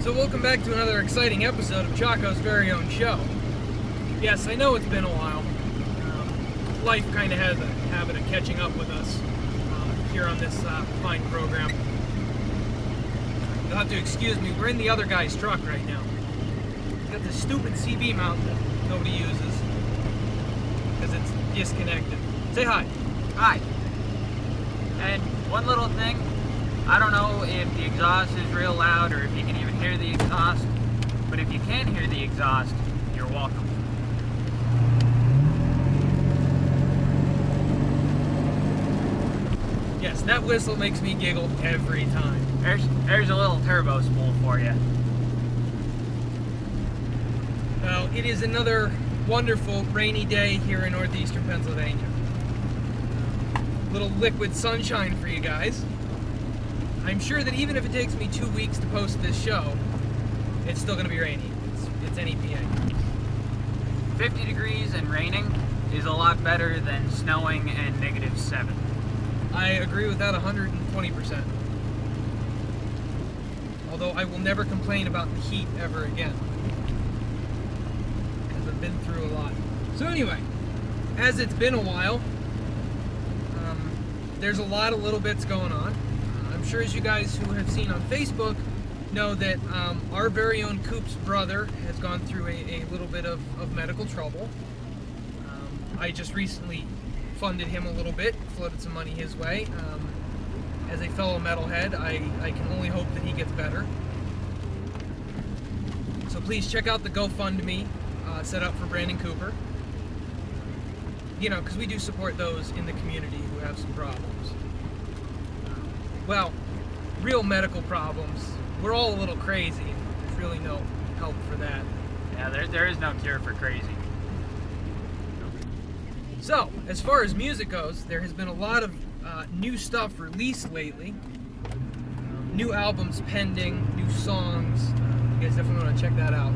So welcome back to another exciting episode of Chaco's very own show. Yes, I know it's been a while. Life kind of has a habit of catching up with us here on this fine program. You'll have to excuse me, we're in the other guy's truck right now. He's got this stupid CB mount that nobody uses because it's disconnected. Say hi. Hi. And one little thing, I don't know if the exhaust is real loud or if you can even hear the exhaust, but if you can hear the exhaust, you're welcome. Yes, that whistle makes me giggle every time. There's a little turbo spool for you. Well, it is another wonderful rainy day here in northeastern Pennsylvania. Little liquid sunshine for you guys. I'm sure that even if it takes me 2 weeks to post this show, it's still going to be rainy. It's NEPA. 50 degrees and raining is a lot better than snowing and -7. I agree with that 120%. Although I will never complain about the heat ever again, because I've been through a lot. So anyway, as it's been a while, there's a lot of little bits going on. I'm sure as you guys who have seen on Facebook know that our very own Coop's brother has gone through a little bit of medical trouble. I just recently funded him a little bit, floated some money his way. As a fellow metalhead, I can only hope that he gets better. So please check out the GoFundMe set up for Brandon Cooper. You know, because we do support those in the community who have some problems. Well, real medical problems. We're all a little crazy. There's really no help for that. Yeah, there is no cure for crazy. So, as far as music goes, there has been a lot of new stuff released lately. New albums pending, new songs. You guys definitely want to check that out.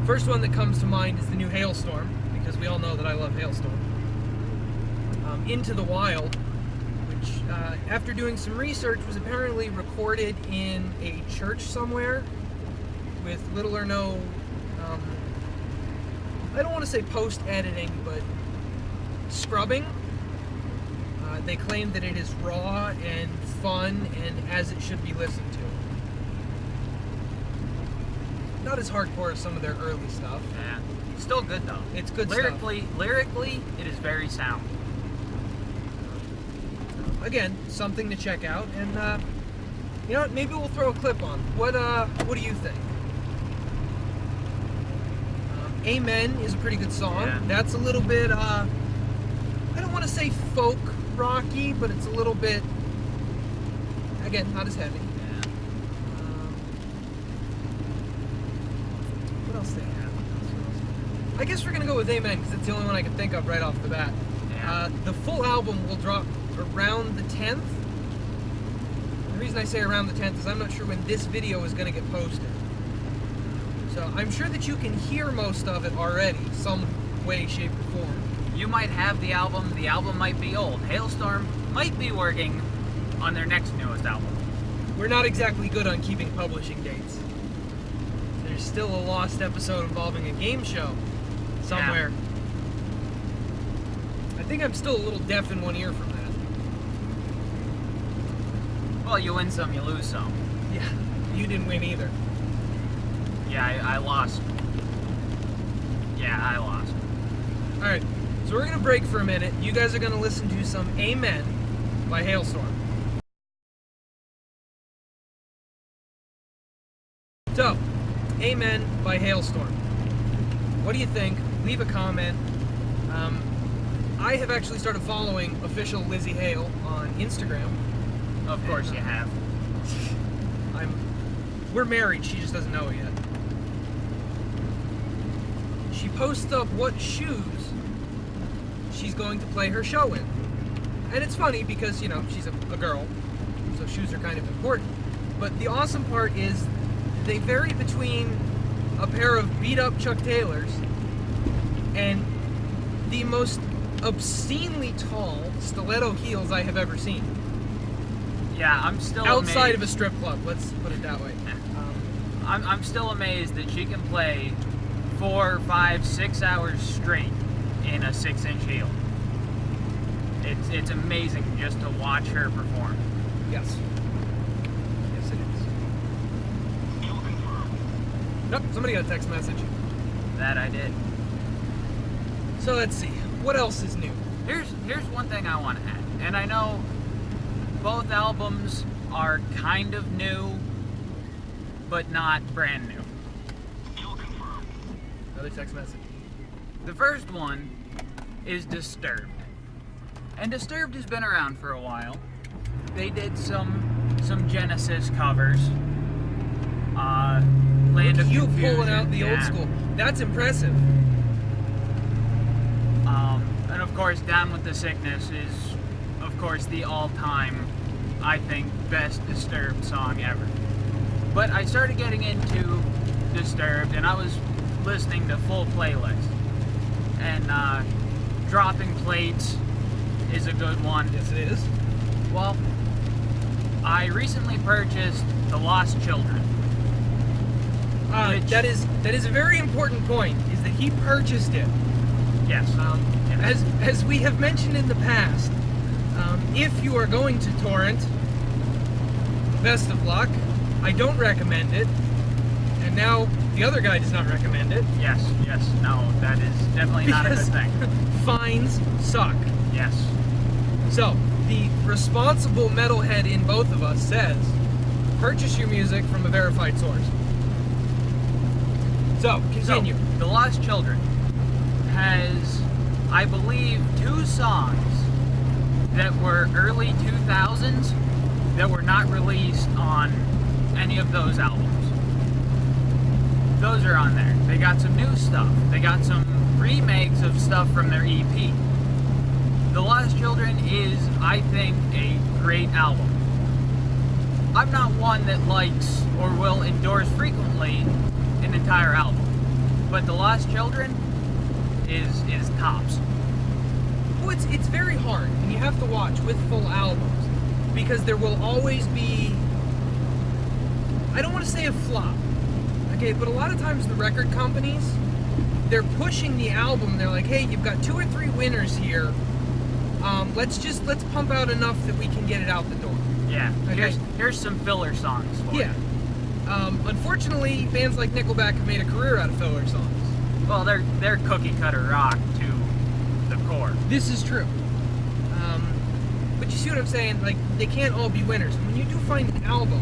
First one that comes to mind is the new Hailstorm, because we all know that I love Hailstorm. Into the Wild, which, after doing some research, was apparently recorded in a church somewhere with little or no, I don't want to say post-editing, but scrubbing. They claim that it is raw and fun and as it should be listened to. Not as hardcore as some of their early stuff. Yeah, still good though. It's good lyrically, stuff. Lyrically, it is very sound. Again, something to check out, and you know what? Maybe we'll throw a clip on. What do you think? Amen is a pretty good song. Yeah. That's a little bit, I don't want to say folk rocky, but it's a little bit, again, not as heavy. Yeah. What else they have? I guess we're going to go with Amen, because it's the only one I can think of right off the bat. Yeah. The full album will drop around the 10th. The reason I say around the 10th is I'm not sure when this video is going to get posted. So I'm sure that you can hear most of it already, some way, shape, or form. You might have the album might be old. Hailstorm might be working on their next newest album. We're not exactly good on keeping publishing dates. There's still a lost episode involving a game show somewhere. Yeah. I think I'm still a little deaf in one ear from that. Well, you win some, you lose some. Yeah, you didn't win either. Yeah, I lost. Yeah, I lost. Alright, so we're going to break for a minute. You guys are going to listen to some Amen by Hailstorm. So, Amen by Hailstorm. What do you think? Leave a comment. I have actually started following official Lizzie Hale on Instagram. Of course you have. We're married, she just doesn't know it yet. She posts up what shoes she's going to play her show in. And it's funny because, you know, she's a girl, so shoes are kind of important. But the awesome part is they vary between a pair of beat-up Chuck Taylors and the most obscenely tall stiletto heels I have ever seen. Yeah, I'm still outside amazed. of a strip club, let's put it that way. I'm still amazed that she can play 4, 5, 6 hours straight in a 6-inch heel. It's amazing just to watch her perform. Yes. Yes, it is. Nope, somebody got a text message. That I did. So let's see. What else is new? Here's one thing I want to add. And I know both albums are kind of new, but not brand new. Another text message. The first one is Disturbed. And Disturbed has been around for a while. They did some Genesis covers. Land of You Confusion. pulling out the old school. That's impressive. And of course, Down with the Sickness is, of course, the all-time, I think, best Disturbed song ever. But I started getting into Disturbed, and I was listening to full playlist. And Dropping Plates is a good one. Yes, it is. Well, I recently purchased The Lost Children. Which- that is a very important point, is that he purchased it. Yes. Yes. As we have mentioned in the past, if you are going to torrent, best of luck. I don't recommend it, and now the other guy does not recommend it. Yes, no, that is definitely not a good Because thing. fines suck. Yes. So, the responsible metalhead in both of us says, purchase your music from a verified source. So, continue. So, The Lost Children has, I believe, 2 songs that were early 2000s that were not released on any of those albums. Those are on there. They got some new stuff. They got some remakes of stuff from their EP. The Lost Children is, I think, a great album. I'm not one that likes or will endorse frequently an entire album, but The Lost Children is tops. Well, it's very hard, and you have to watch with full albums, because there will always be, I don't want to say a flop, okay, but a lot of times the record companies, they're pushing the album, they're like, hey, you've got 2 or 3 winners here, let's pump out enough that we can get it out the door. Yeah, Okay. here's some filler songs for Yeah. you. Unfortunately, bands like Nickelback have made a career out of filler songs. Well, they're cookie cutter rock to the core. This is true. But you see what I'm saying? Like, they can't all be winners. And when you do find an album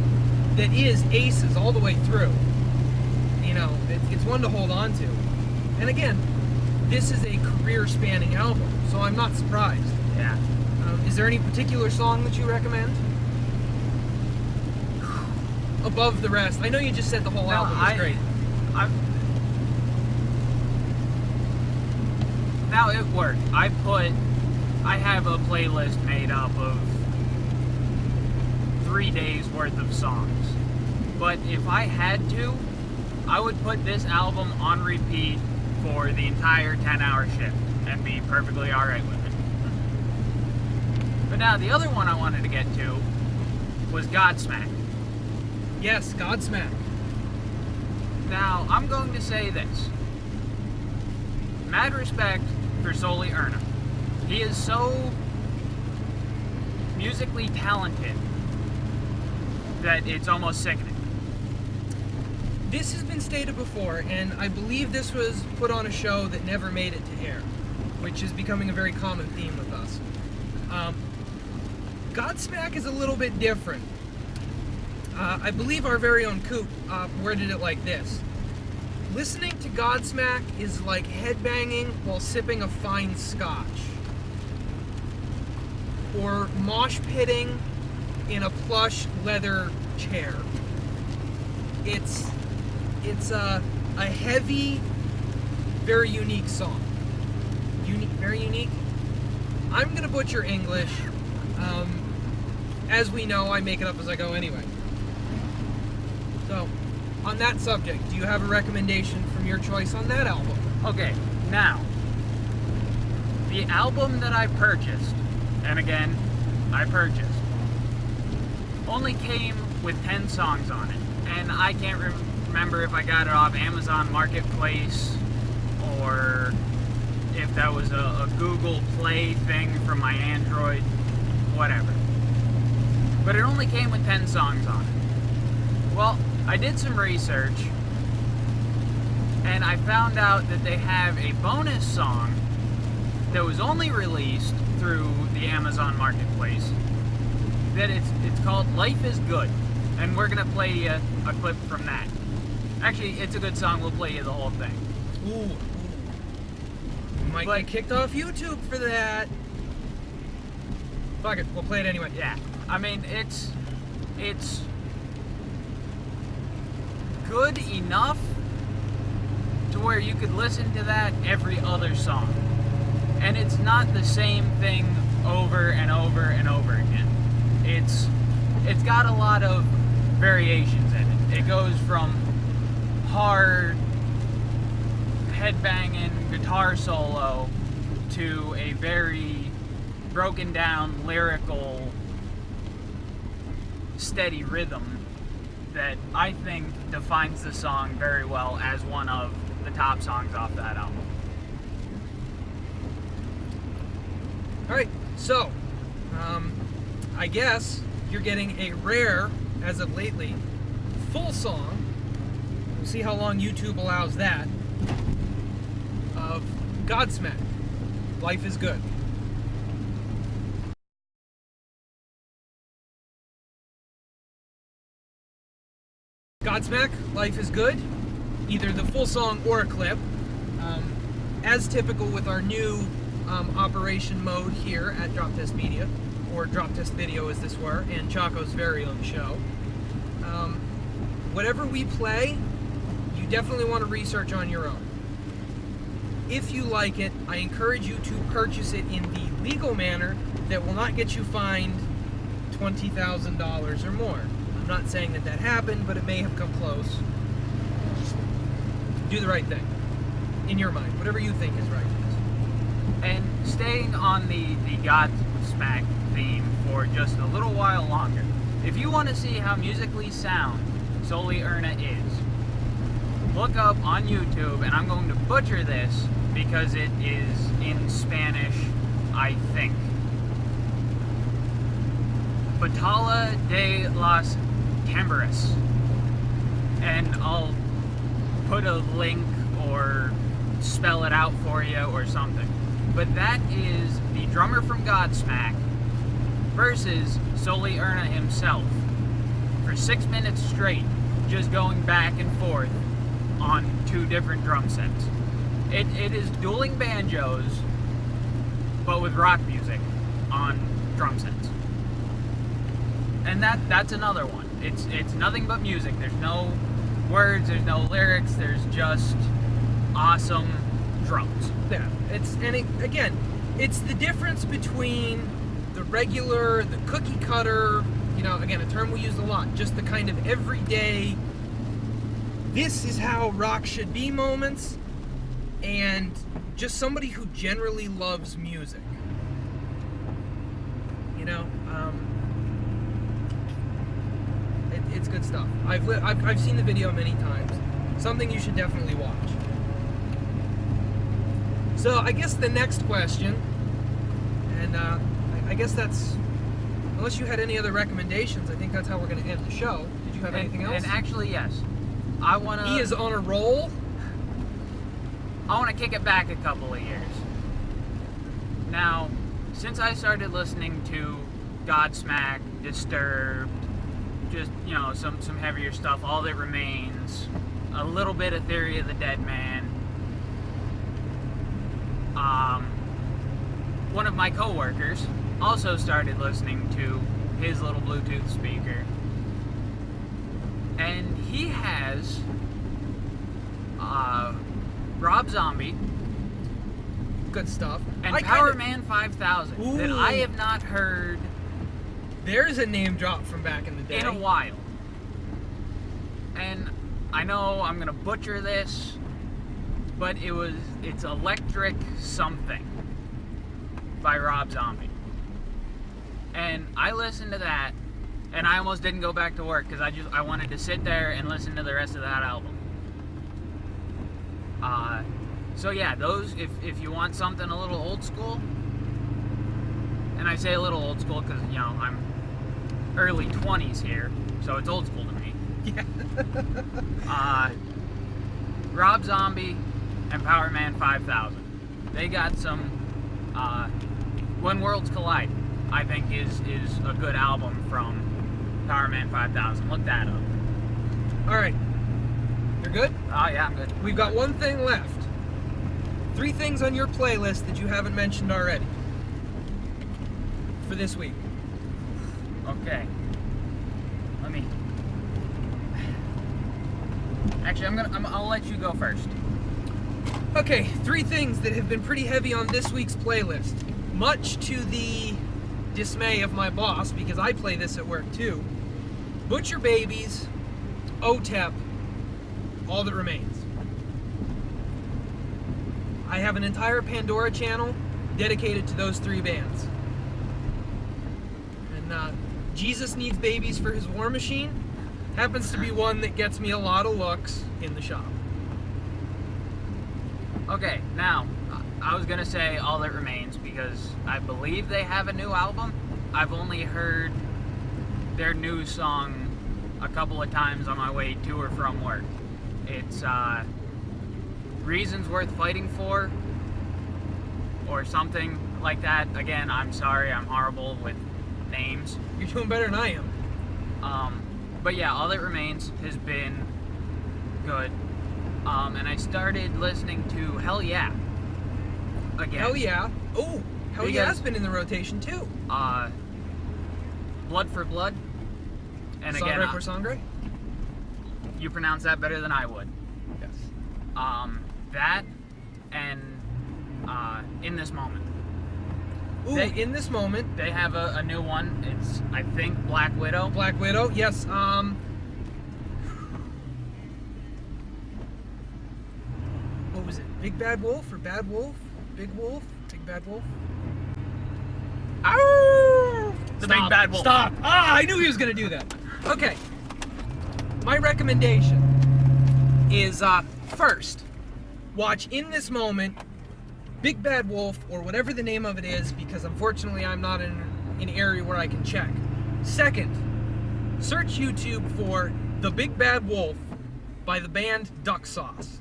that is aces all the way through, you know, it's one to hold on to. And again, this is a career-spanning album, so I'm not surprised. Yeah. Is there any particular song that you recommend? Above the rest. I know you just said the whole album was great. Now it worked. I have a playlist made up of 3 days worth of songs. But if I had to, I would put this album on repeat for the entire 10-hour shift and be perfectly alright with it. But now the other one I wanted to get to was Godsmack. Yes, Godsmack. Now, I'm going to say this. Mad respect for Sully Erna. He is so musically talented that it's almost sickening. This has been stated before, and I believe this was put on a show that never made it to air, which is becoming a very common theme with us. Godsmack is a little bit different. I believe our very own Coop worded it like this. Listening to Godsmack is like headbanging while sipping a fine scotch. Or mosh pitting in a plush leather chair. It's a heavy, very unique song. Very unique. I'm gonna butcher English. As we know, I make it up as I go anyway. So, on that subject, do you have a recommendation from your choice on that album? Okay, now, the album that I purchased, and again, I purchased, only came with 10 songs on it. And I can't remember if I got it off Amazon Marketplace or if that was a Google Play thing from my Android, whatever. But it only came with 10 songs on it. Well, I did some research, and I found out that they have a bonus song that was only released through the Amazon Marketplace, that it's called Life is Good, and we're going to play you a clip from that. Actually, it's a good song, we'll play you the whole thing. Ooh. Might get kicked off YouTube for that. Fuck it, we'll play it anyway. Yeah, I mean, it's good enough to where you could listen to that every other song. And it's not the same thing over and over and over again. It's got a lot of variations in it. It goes from hard headbanging guitar solo to a very broken down lyrical steady rhythm that I think defines the song very well as one of the top songs off that album. Alright, so I guess you're getting a rare, as of lately, full song. We'll see how long YouTube allows that, of Godsmack, Life is Good. Godsmack, Life is Good, either the full song or a clip. As typical with our new operation mode here at Joat.s Media, or Joat.s Video as this were, and Chaco's very own show. Whatever we play, you definitely want to research on your own. If you like it, I encourage you to purchase it in the legal manner that will not get you fined $20,000 or more. I'm not saying that happened, but it may have come close. Do the right thing. In your mind. Whatever you think is right. And staying on the Godsmack theme for just a little while longer, if you want to see how musically sound Soli Erna is, look up on YouTube, and I'm going to butcher this because it is in Spanish, I think. Batalla de las Tambores. And I'll put a link or spell it out for you or something. But that is the drummer from Godsmack versus Soli Erna himself for 6 minutes straight, just going back and forth on 2 different drum sets. It is dueling banjos, but with rock music on drum sets. And that's another one. It's nothing but music. There's no words, there's no lyrics, there's just awesome drums. Yeah, again, it's the difference between the regular, the cookie cutter, again, a term we use a lot, just the kind of everyday, this is how rock should be moments, and just somebody who generally loves music. It's good stuff. I've seen the video many times. Something you should definitely watch. So I guess the next question, and I guess that's, unless you had any other recommendations, I think that's how we're going to end the show. Did you have anything else? And actually, yes. He is on a roll. I want to kick it back a couple of years. Now, since I started listening to Godsmack, Disturbed, just, some heavier stuff, All That Remains, a little bit of Theory of the Dead Man, one of my co-workers also started listening to his little Bluetooth speaker, and he has Rob Zombie, good stuff, and Powerman 5000 that I have not heard. There's a name drop from back in the day. In a while. And I know I'm gonna butcher this, but it's Electric Something by Rob Zombie. And I listened to that, And I almost didn't go back to work because I wanted to sit there and listen to the rest of that album. So yeah, those, if you want something a little old school, and I say a little old school because, you know, I'm early 20s here, so it's old school to me. Yeah. Rob Zombie and Power Man 5000. They got some, When Worlds Collide, I think is a good album from Power Man 5000. Look that up. Alright. You're good? Oh yeah, I'm good. We've got one thing left. 3 things on your playlist that you haven't mentioned already for this week. Okay. Let me. Actually, I'll let you go first. Okay, 3 things that have been pretty heavy on this week's playlist. Much to the dismay of my boss, because I play this at work too. Butcher Babies, J.O.A.T.s, All That Remains. I have an entire Pandora channel dedicated to those 3 bands. And Jesus Needs Babies for His War Machine happens to be one that gets me a lot of looks in the shop. Okay, now, I was gonna say All That Remains because I believe they have a new album. I've only heard their new song a couple of times on my way to or from work. It's Reasons Worth Fighting For, or something like that. Again, I'm sorry, I'm horrible with names. You're doing better than I am. But yeah, All That Remains has been good. And I started listening to Hell Yeah again. Hell Yeah. Oh, Hell Because- Yeah's been in the rotation too. Blood for Blood. And Sangre again, por Sangre? you pronounce that better than I would. Yes. That and In This Moment. Ooh, In This Moment. They have a new one. It's, I think, Black Widow. Black Widow, yes. What was it? Big Bad Wolf or Bad Wolf? Big Wolf? Big Bad Wolf? Ow! The Stop, Big Bad Wolf. Stop! Ah, I knew he was gonna do that. Okay. My recommendation is, first, watch In This Moment, Big Bad Wolf, or whatever the name of it is, because unfortunately I'm not in an area where I can check. Second, search YouTube for The Big Bad Wolf by the band Duck Sauce.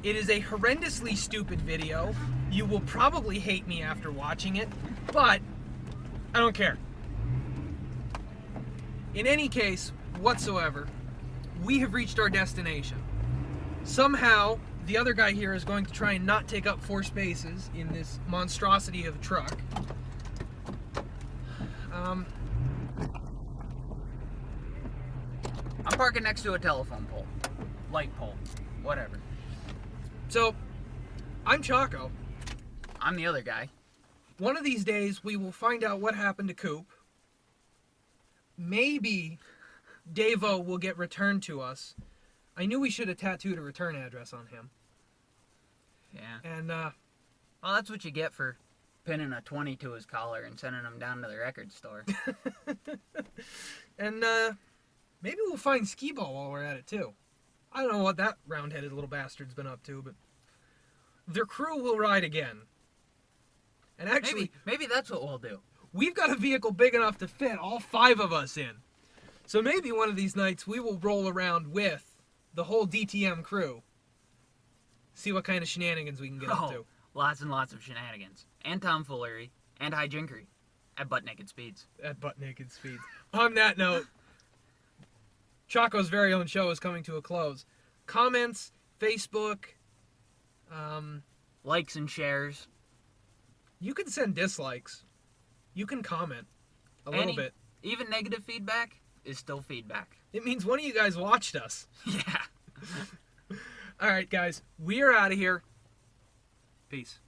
It is a horrendously stupid video. You will probably hate me after watching it, but I don't care. In any case whatsoever, we have reached our destination. Somehow, the other guy here is going to try and not take up 4 spaces in this monstrosity of a truck. I'm parking next to a telephone pole. Light pole. Whatever. So, I'm Chaco. I'm the other guy. One of these days, we will find out what happened to Coop. Maybe Davo will get returned to us. I knew we should have tattooed a return address on him. Yeah. And, Well, that's what you get for pinning a 20 to his collar and sending him down to the record store. and, maybe we'll find Skee-Ball while we're at it, too. I don't know what that round-headed little bastard's been up to, but their crew will ride again. And actually, maybe that's what we'll do. we've got a vehicle big enough to fit all 5 of us in. So maybe one of these nights we will roll around with the whole DTM crew. See what kind of shenanigans we can get up to. Lots and lots of shenanigans. And tomfoolery. And hijinkery. At butt naked speeds. At butt naked speeds. On that note, Chaco's very own show is coming to a close. Comments, Facebook, Likes and shares. you can send dislikes. You can comment a little bit. Even negative feedback is still feedback. It means one of you guys watched us. Yeah. Alright, guys, we are out of here. Peace.